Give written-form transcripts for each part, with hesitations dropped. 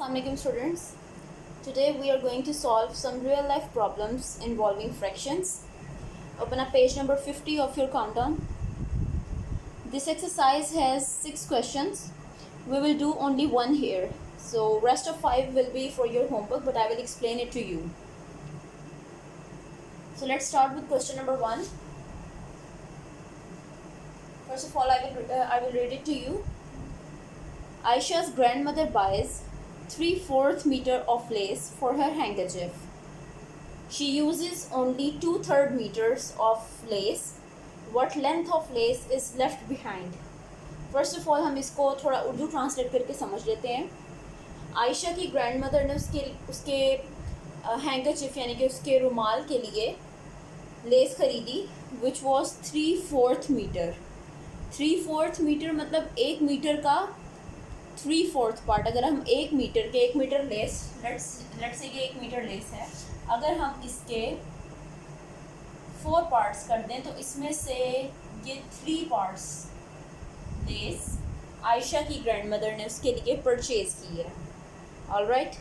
Assalamualaikum students. Today we are going to solve some real life problems involving fractions. Open up page number 50 of your countdown. This exercise has 6 questions. We will do only one here. So rest of 5 will be for your homework, but I will explain it to you. So let's start with question number 1. First of all, I will read it to you. Aisha's grandmother buys 3/4 meter of lace for her handkerchief. She uses only 2/3 meters of lace. What length of lace is left behind? First of all, हम इसको थोड़ा Urdu translate करके समझ लेते हैं. आयशा की grandmother ने उसके हैंकरचिफ यानी कि उसके रुमाल के लिए लेस खरीदी विच वॉज 3/4 मीटर. 3/4 मीटर मतलब 1 मीटर का 3/4 पार्ट. अगर हम 1 मीटर लेस लेट्स से ये 1 मीटर लेस है, अगर हम इसके 4 पार्ट्स कर दें तो इसमें से ये 3 पार्ट्स लेस आयशा की ग्रैंडमदर ने उसके लिए परचेज़ की है. ऑलराइट,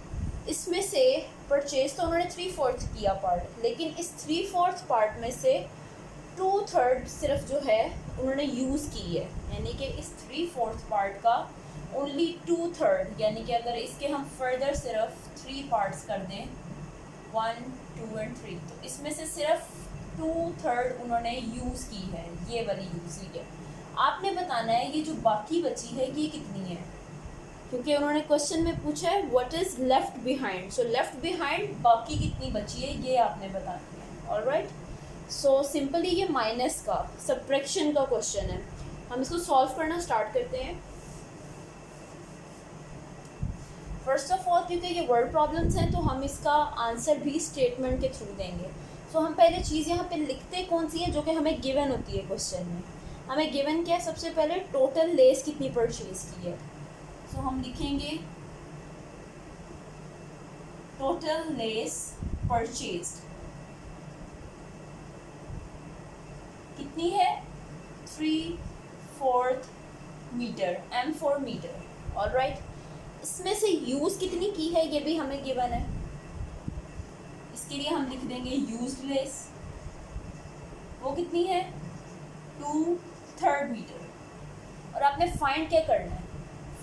इसमें से परचेज़ तो उन्होंने 3/4 किया पार्ट, लेकिन इस 3/4 पार्ट में से 2/3 सिर्फ जो है उन्होंने यूज़ की है. यानी कि इस 3/4 पार्ट का ओनली 2/3, यानी कि अगर इसके हम फर्दर सिर्फ 3 पार्ट्स कर दें 1, 2 और 3, तो इसमें से सिर्फ 2/3 उन्होंने यूज़ की है, ये वाली यूज़ की है. आपने बताना है ये जो बाकी बची है ये कितनी है, क्योंकि उन्होंने क्वेश्चन में पूछा है what is left behind. So left behind बाकी कितनी बची है ये आपने बतानी है. ऑलराइट, सो सिंपली ये माइनस का सब्ट्रैक्शन का क्वेश्चन है. हम इसको सॉल्व करना स्टार्ट करते हैं. फर्स्ट ऑफ ऑल, क्योंकि ये वर्ड प्रॉब्लम्स हैं तो हम इसका आंसर भी स्टेटमेंट के थ्रू देंगे. सो हम पहले चीज़ यहाँ पे लिखते कौन सी है जो कि हमें गिवन होती है क्वेश्चन में. हमें गिवन क्या है, सबसे पहले टोटल लेस कितनी परचेज की है. सो हम लिखेंगे टोटल लेस परचेज कितनी है 3/4 मीटर, M4 मीटर. ऑलराइट, इसमें से यूज़ कितनी की है ये भी हमें गिवन है. इसके लिए हम लिख देंगे यूज्ड लेस, वो कितनी है 2/3 मीटर. और आपने फाइंड क्या करना है,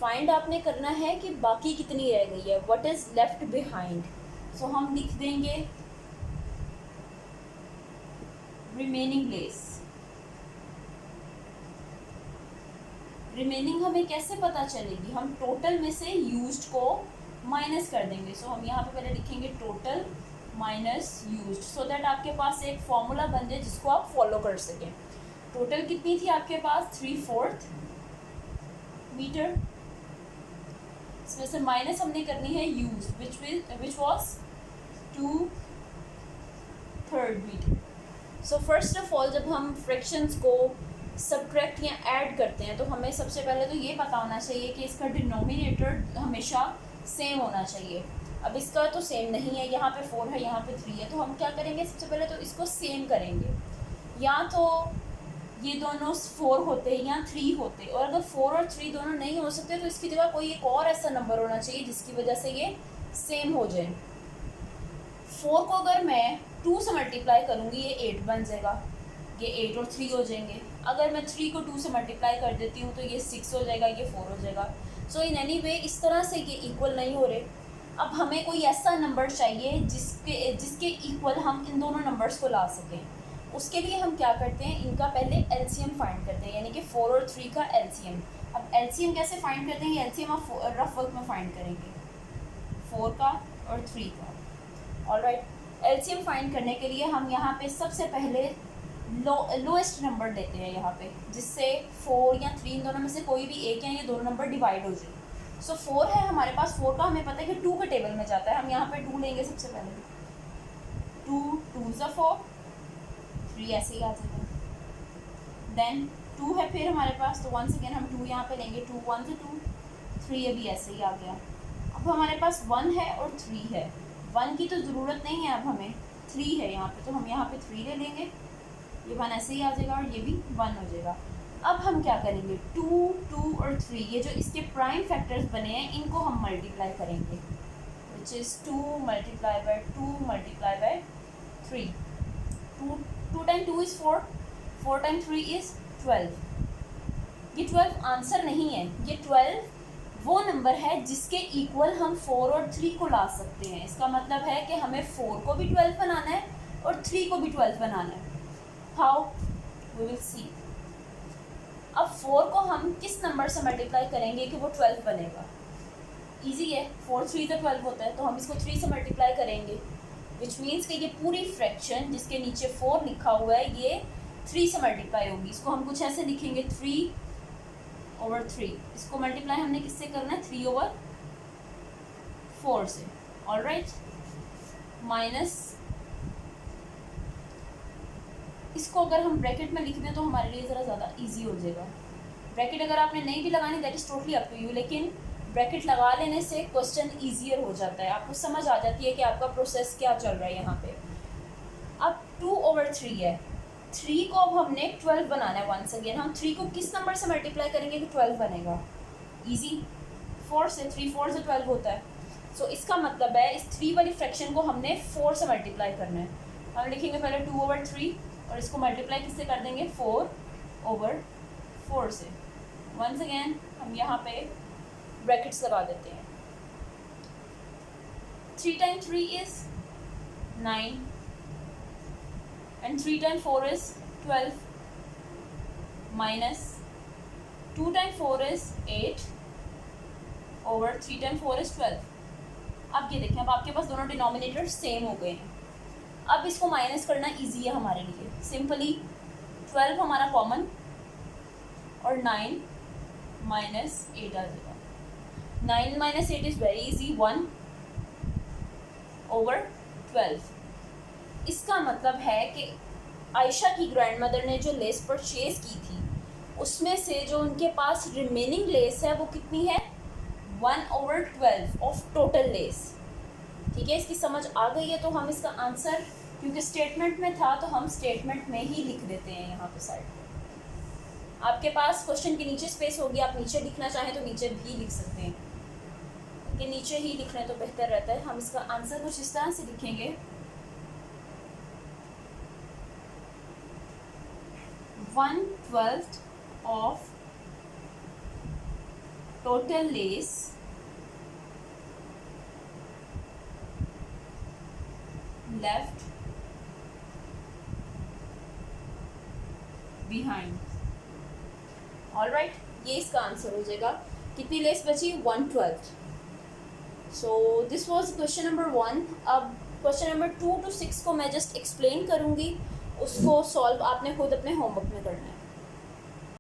फाइंड आपने करना है कि बाकी कितनी रह गई है, व्हाट इज़ लेफ्ट बिहाइंड. सो हम लिख देंगे रिमेनिंग लेस. रिमेनिंग हमें कैसे पता चलेगी, हम टोटल में से यूज्ड को माइनस कर देंगे. सो हम यहाँ पे पहले लिखेंगे total minus used, so that आपके पास एक फॉर्मूला बन जाए जिसको आप फॉलो कर सकें. टोटल कितनी थी आपके पास 3/4 मीटर, इसमें से माइनस हमने करनी है used which was 2/3 metre. So first of all, जब हम फ्रैक्शंस को सब्ट्रैक्ट या ऐड करते हैं तो हमें सबसे पहले तो ये पता होना चाहिए कि इसका डिनोमिनेटर हमेशा सेम होना चाहिए. अब इसका तो सेम नहीं है, यहाँ पे 4 है, यहाँ पे 3 है, तो हम क्या करेंगे, सबसे पहले तो इसको सेम करेंगे. या तो ये दोनों 4 होते हैं या 3 होते, और अगर 4 और 3 दोनों नहीं हो सकते तो इसकी जगह कोई एक और ऐसा नंबर होना चाहिए जिसकी वजह से ये सेम हो जाए. 4 को अगर मैं 2 से मल्टीप्लाई करूँगी ये 8 बन जाएगा, ये 8 और 3 हो जाएंगे. अगर मैं 3 को 2 से मल्टीप्लाई कर देती हूँ तो ये 6 हो जाएगा, ये 4 हो जाएगा. सो इन एनी वे इस तरह से ये इक्वल नहीं हो रहे. अब हमें कोई ऐसा नंबर चाहिए जिसके इक्वल हम इन दोनों नंबर्स को ला सकें. उसके लिए हम क्या करते हैं, इनका पहले एलसीएम फाइंड करते हैं, यानी कि 4 और 3 का एलसीएम. अब एलसीएम कैसे फाइंड करते हैं, एलसीएम आप रफ वर्क में फाइंड करेंगे 4 का और 3 का. ऑलराइट, एलसीएम फाइंड करने के लिए हम यहाँ पे सबसे पहले लोएस्ट नंबर लेते हैं यहाँ पे, जिससे 4 या 3 इन दोनों में से कोई भी एक या ये दोनों नंबर डिवाइड हो जाए. सो 4 है हमारे पास, 4 का हमें पता है कि 2 के टेबल में जाता है. हम यहाँ पे 2 लेंगे सबसे पहले, 2 2s are 4, 3 ऐसे ही आ जाएगा. देन 2 है फिर हमारे पास, तो वंस अगेन हम 2 यहाँ पे लेंगे, 2 1 से 2, 3 अभी ऐसे ही आ गया. अब हमारे पास 1 है और 3 है. 1 की तो ज़रूरत नहीं है, अब हमें 3 है यहाँ पे, तो हम यहाँ पे 3 ले लेंगे, ये 1 ऐसे ही आ जाएगा और ये भी 1 हो जाएगा. अब हम क्या करेंगे, 2, 2 और 3, ये जो इसके प्राइम फैक्टर्स बने हैं इनको हम मल्टीप्लाई करेंगे, which is 2 multiply by 2 multiply by 3। 2 time 2 is 4, 4 time 3 is 12। ये 12 आंसर नहीं है, ये 12 वो नंबर है जिसके इक्वल हम 4 और 3 को ला सकते हैं। इसका मतलब है कि हमें 4 को भी 12 बनाना है और 3 को भी 12 बनाना है। How, we will see. अब 4 को हम किस नंबर से मल्टीप्लाई करेंगे कि वो 12 बनेगा? इजी है, 4 3 तो 12 होता है, तो हम इसको 3 से मल्टीप्लाई करेंगे, विच मीन्स कि ये पूरी फ्रैक्शन जिसके नीचे 4 लिखा हुआ है ये 3 से मल्टीप्लाई होगी। इसको हम कुछ ऐसे लिखेंगे 3/3। इसको मल्टीप्लाई हमने किससे करना है, 3/4 से। ऑलराइट, माइनस इसको अगर हम ब्रैकेट में लिख दें तो हमारे लिए ज़रा ज़्यादा इजी हो जाएगा। ब्रैकेट अगर आपने नहीं भी लगानी that is totally up to you, लेकिन ब्रैकेट लगा लेने से क्वेश्चन ईजियर हो जाता है, आपको समझ आ जाती है कि आपका प्रोसेस क्या चल रहा है यहाँ पे। अब 2/3 है, 3 को अब हमने 12 बनाना है। वंस अगेन हम 3 को किस नंबर से मल्टीप्लाई करेंगे कि 12 बनेगा? ईजी, 4 से। 3 4 से 12 होता है। सो इसका मतलब है इस 3 वाली फ्रैक्शन को हमने 4 से मल्टीप्लाई करना है। हम लिखेंगे पहले 2/3 और इसको मल्टीप्लाई किससे कर देंगे, 4/4 से। वंस अगेन हम यहाँ पे ब्रैकेट्स लगा देते हैं। 3 time 3 is 9 and 3 time 4 is 12 minus 2 time 4 is 8/3 time 4 is 12। अब ये देखें, अब आपके पास दोनों डिनोमिनेटर सेम हो गए हैं। अब इसको माइनस करना इजी है हमारे लिए। सिंपली 12 हमारा कॉमन और 9 माइनस 8 आ जाएगा। 9 माइनस 8 इज़ वेरी इजी, 1/12। इसका मतलब है कि आयशा की ग्रैंडमदर ने जो लेस परचेज़ की थी उसमें से जो उनके पास रिमेनिंग लेस है वो कितनी है, 1/12 ऑफ टोटल लेस। ठीक है, इसकी समझ आ गई है तो हम इसका आंसर, क्योंकि स्टेटमेंट में था तो हम स्टेटमेंट में ही लिख देते हैं यहाँ पे साइड। आपके पास क्वेश्चन के नीचे स्पेस होगी, आप नीचे लिखना चाहें तो नीचे भी लिख सकते हैं, कि नीचे ही लिख लें तो बेहतर रहता है। हम इसका आंसर कुछ इस तरह से लिखेंगे, 1/12 of total less left behind. Alright, ये इसका आंसर हो जाएगा। कितनी लेस बची, 1/12। So this was question number 1। अब क्वेश्चन नंबर 2 to 6 को मैं जस्ट एक्सप्लेन करूँगी, उसको सॉल्व आपने खुद अपने होमवर्क में करना है।